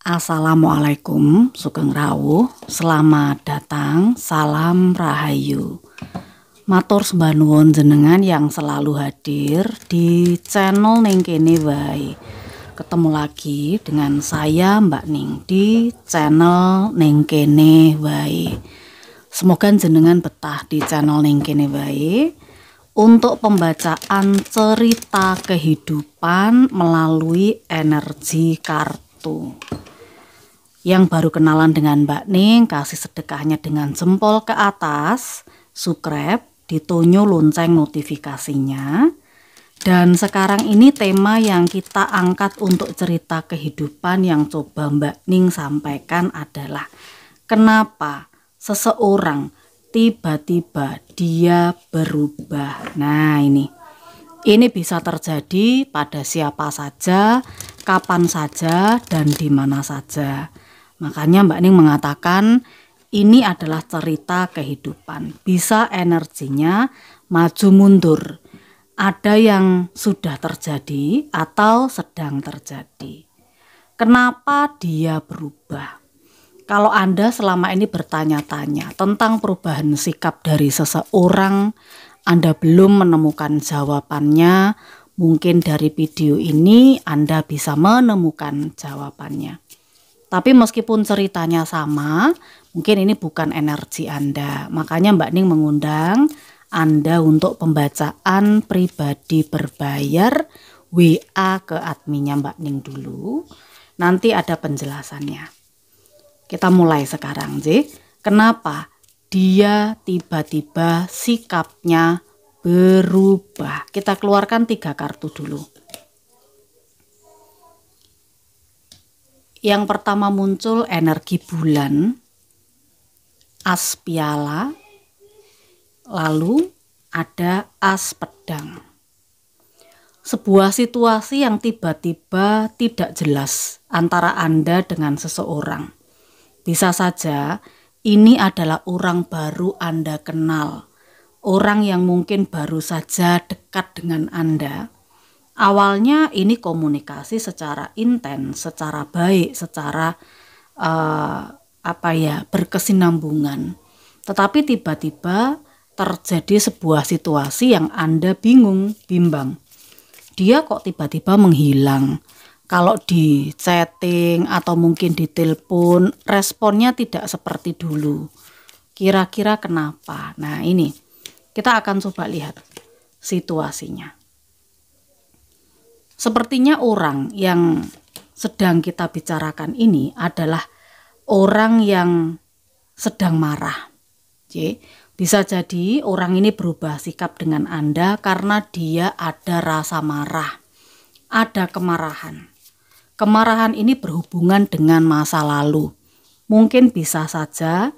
Assalamualaikum, sugeng rawuh, selamat datang, salam rahayu. Matur sembah nuwun jenengan yang selalu hadir di channel Ning Kene Wae. Ketemu lagi dengan saya Mbak Ning di channel Ning Kene Wae. Semoga jenengan betah di channel Ning Kene Wae untuk pembacaan cerita kehidupan melalui energi kartu. Yang baru kenalan dengan Mbak Ning, kasih sedekahnya dengan jempol ke atas, subscribe, ditonyo lonceng notifikasinya. Dan sekarang ini tema yang kita angkat untuk cerita kehidupan yang coba Mbak Ning sampaikan adalah kenapa seseorang tiba-tiba dia berubah. Nah, ini bisa terjadi pada siapa saja, kapan saja, dan di mana saja. Makanya Mbak Ning mengatakan ini adalah cerita kehidupan. Bisa energinya maju mundur. Ada yang sudah terjadi atau sedang terjadi. Kenapa dia berubah? Kalau Anda selama ini bertanya-tanya tentang perubahan sikap dari seseorang, Anda belum menemukan jawabannya, mungkin dari video ini Anda bisa menemukan jawabannya. Tapi meskipun ceritanya sama, mungkin ini bukan energi Anda. Makanya Mbak Ning mengundang Anda untuk pembacaan pribadi berbayar WA ke adminnya Mbak Ning dulu. Nanti ada penjelasannya. Kita mulai sekarang, J. Kenapa dia tiba-tiba sikapnya berubah? Kita keluarkan 3 kartu dulu. Yang pertama muncul energi bulan, as piala, lalu ada as pedang. Sebuah situasi yang tiba-tiba tidak jelas antara Anda dengan seseorang. Bisa saja ini adalah orang baru Anda kenal, orang yang mungkin baru saja dekat dengan Anda. Awalnya ini komunikasi secara intens, secara baik, secara berkesinambungan. Tetapi tiba-tiba terjadi sebuah situasi yang Anda bingung, bimbang. Dia kok tiba-tiba menghilang. Kalau di chatting atau mungkin di telepon, responnya tidak seperti dulu. Kira-kira kenapa? Nah, ini kita akan coba lihat situasinya. Sepertinya orang yang sedang kita bicarakan ini adalah orang yang sedang marah. Bisa jadi orang ini berubah sikap dengan Anda karena dia ada rasa marah, ada kemarahan. Kemarahan ini berhubungan dengan masa lalu. Mungkin bisa saja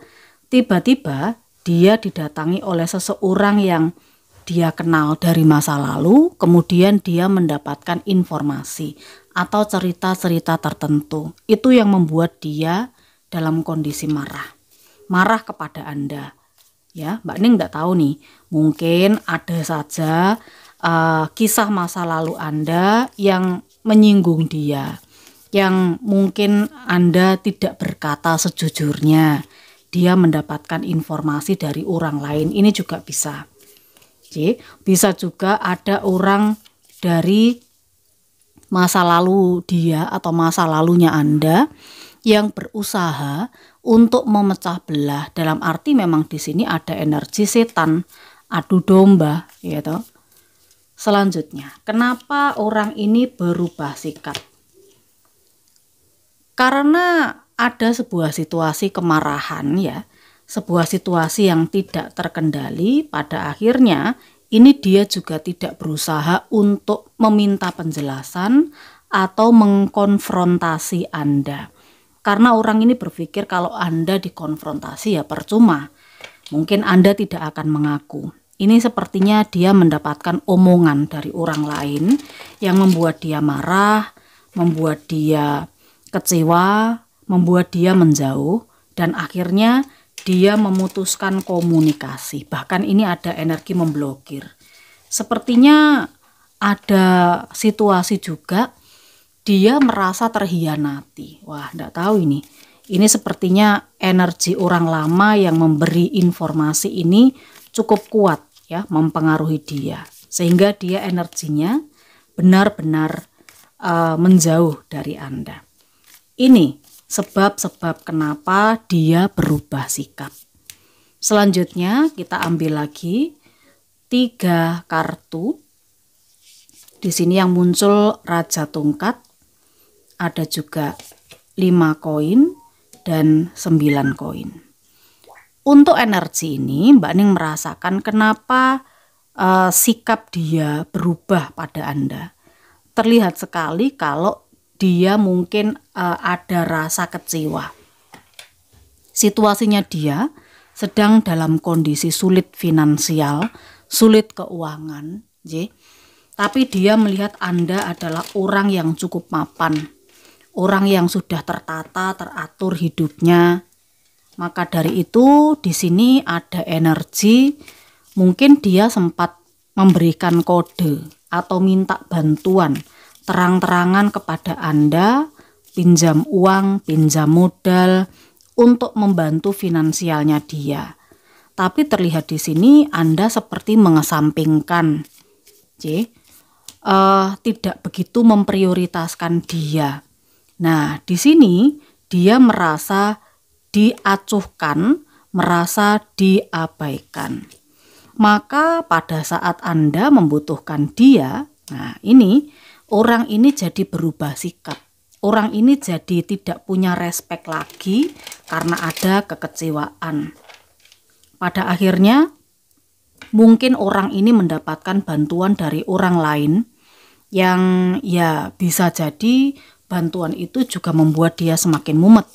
tiba-tiba dia didatangi oleh seseorang yang dia kenal dari masa lalu, kemudian dia mendapatkan informasi atau cerita-cerita tertentu. Itu yang membuat dia dalam kondisi marah. Marah kepada Anda. Ya, Mbak Ning enggak tahu nih, mungkin ada saja kisah masa lalu Anda yang menyinggung dia, yang mungkin Anda tidak berkata sejujurnya. Dia mendapatkan informasi dari orang lain, ini juga bisa. Bisa juga ada orang dari masa lalu dia atau masa lalunya Anda yang berusaha untuk memecah belah. Dalam arti memang di sini ada energi setan, adu domba, gitu. Selanjutnya, kenapa orang ini berubah sikap? Karena ada sebuah situasi kemarahan, ya. Sebuah situasi yang tidak terkendali, pada akhirnya ini dia juga tidak berusaha untuk meminta penjelasan atau mengkonfrontasi Anda. Karena orang ini berpikir kalau Anda dikonfrontasi ya percuma. Mungkin Anda tidak akan mengaku. Ini sepertinya dia mendapatkan omongan dari orang lain yang membuat dia marah, membuat dia kecewa, membuat dia menjauh, dan akhirnya dia memutuskan komunikasi. Bahkan ini ada energi memblokir. Sepertinya ada situasi juga dia merasa terhianati. Wah, enggak tahu ini. Ini sepertinya energi orang lama yang memberi informasi ini cukup kuat ya, mempengaruhi dia. Sehingga dia energinya benar-benar menjauh dari Anda. Ini sebab-sebab kenapa dia berubah sikap. Selanjutnya kita ambil lagi 3 kartu. Di sini yang muncul Raja Tongkat, ada juga 5 koin dan 9 koin. Untuk energi ini Mbak Ning merasakan kenapa sikap dia berubah pada Anda. Terlihat sekali kalau dia mungkin ada rasa kecewa. Situasinya dia sedang dalam kondisi sulit finansial, sulit keuangan, tapi dia melihat Anda adalah orang yang cukup mapan, orang yang sudah tertata, teratur hidupnya. Maka dari itu di sini ada energi, mungkin dia sempat memberikan kode atau minta bantuan terang-terangan kepada Anda, pinjam uang, pinjam modal untuk membantu finansialnya dia. Tapi terlihat di sini Anda seperti mengesampingkan, tidak begitu memprioritaskan dia. Nah, di sini dia merasa diacuhkan, merasa diabaikan. Maka pada saat Anda membutuhkan dia, nah ini orang ini jadi berubah sikap. Orang ini jadi tidak punya respek lagi karena ada kekecewaan. Pada akhirnya mungkin orang ini mendapatkan bantuan dari orang lain yang ya bisa jadi bantuan itu juga membuat dia semakin mumet.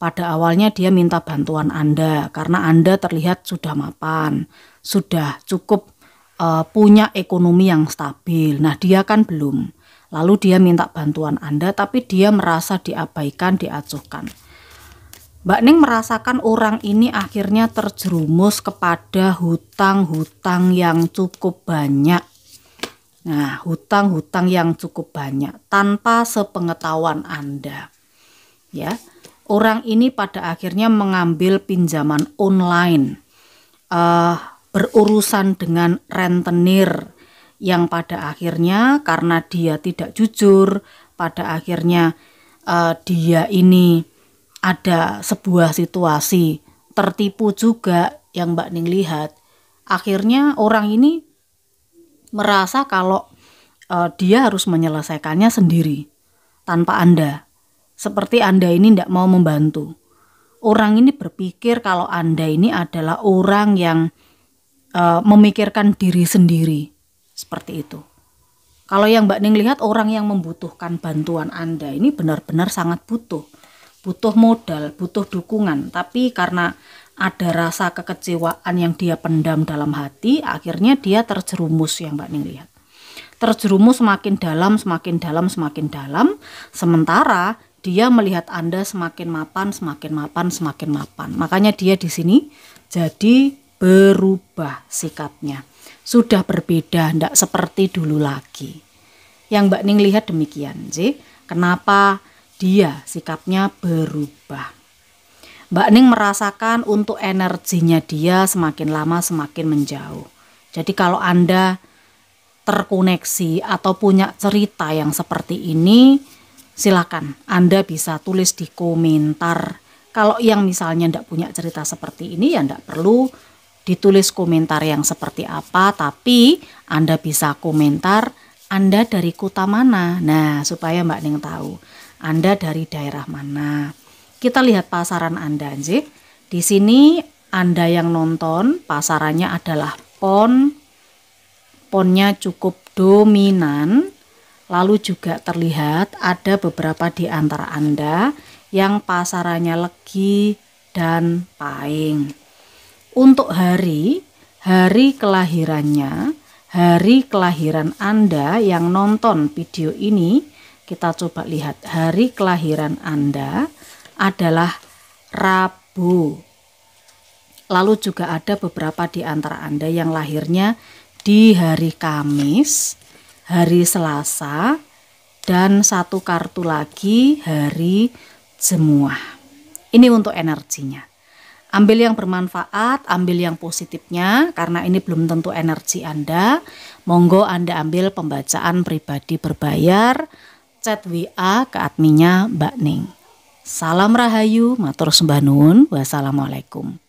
Pada awalnya dia minta bantuan Anda karena Anda terlihat sudah mapan, sudah cukup punya ekonomi yang stabil. Nah, dia kan belum. Lalu dia minta bantuan Anda tapi dia merasa diabaikan, diacuhkan. Mbak Ning merasakan orang ini akhirnya terjerumus kepada hutang-hutang yang cukup banyak. Nah, hutang-hutang yang cukup banyak tanpa sepengetahuan Anda. Ya. Orang ini pada akhirnya mengambil pinjaman online, berurusan dengan rentenir yang pada akhirnya karena dia tidak jujur, pada akhirnya dia ini ada sebuah situasi tertipu juga yang Mbak Ning lihat. Akhirnya orang ini merasa kalau dia harus menyelesaikannya sendiri tanpa Anda. Seperti Anda ini tidak mau membantu. Orang ini berpikir kalau Anda ini adalah orang yang memikirkan diri sendiri. Seperti itu. Kalau yang Mbak Ning lihat orang yang membutuhkan bantuan Anda ini benar-benar sangat butuh. Butuh modal, butuh dukungan. Tapi karena ada rasa kekecewaan yang dia pendam dalam hati, akhirnya dia terjerumus yang Mbak Ning lihat. Terjerumus semakin dalam, semakin dalam, semakin dalam. Sementara dia melihat Anda semakin mapan, semakin mapan, semakin mapan. Makanya dia di sini jadi berubah sikapnya. Sudah berbeda, tidak seperti dulu lagi. Yang Mbak Ning lihat demikian, kenapa dia sikapnya berubah. Mbak Ning merasakan untuk energinya dia semakin lama semakin menjauh. Jadi kalau Anda terkoneksi atau punya cerita yang seperti ini, silakan Anda bisa tulis di komentar. Kalau yang misalnya tidak punya cerita seperti ini ya tidak perlu ditulis komentar yang seperti apa, tapi Anda bisa komentar Anda dari kota mana. Nah, supaya Mbak Ning tahu Anda dari daerah mana. Kita lihat pasaran Anda, Di sini Anda yang nonton pasarannya adalah pon. Ponnya cukup dominan. Lalu juga terlihat ada beberapa di antara Anda yang pasarannya legi dan pahing. Untuk hari kelahirannya, hari kelahiran Anda yang nonton video ini, kita coba lihat hari kelahiran Anda adalah Rabu. Lalu juga ada beberapa di antara Anda yang lahirnya di hari Kamis, hari Selasa, dan 1 kartu lagi hari Jemuah. Ini untuk energinya. Ambil yang bermanfaat, ambil yang positifnya, karena ini belum tentu energi Anda. Monggo Anda ambil pembacaan pribadi berbayar, chat WA ke adminnya Mbak Ning. Salam Rahayu, matur sembah nuwun, wassalamualaikum.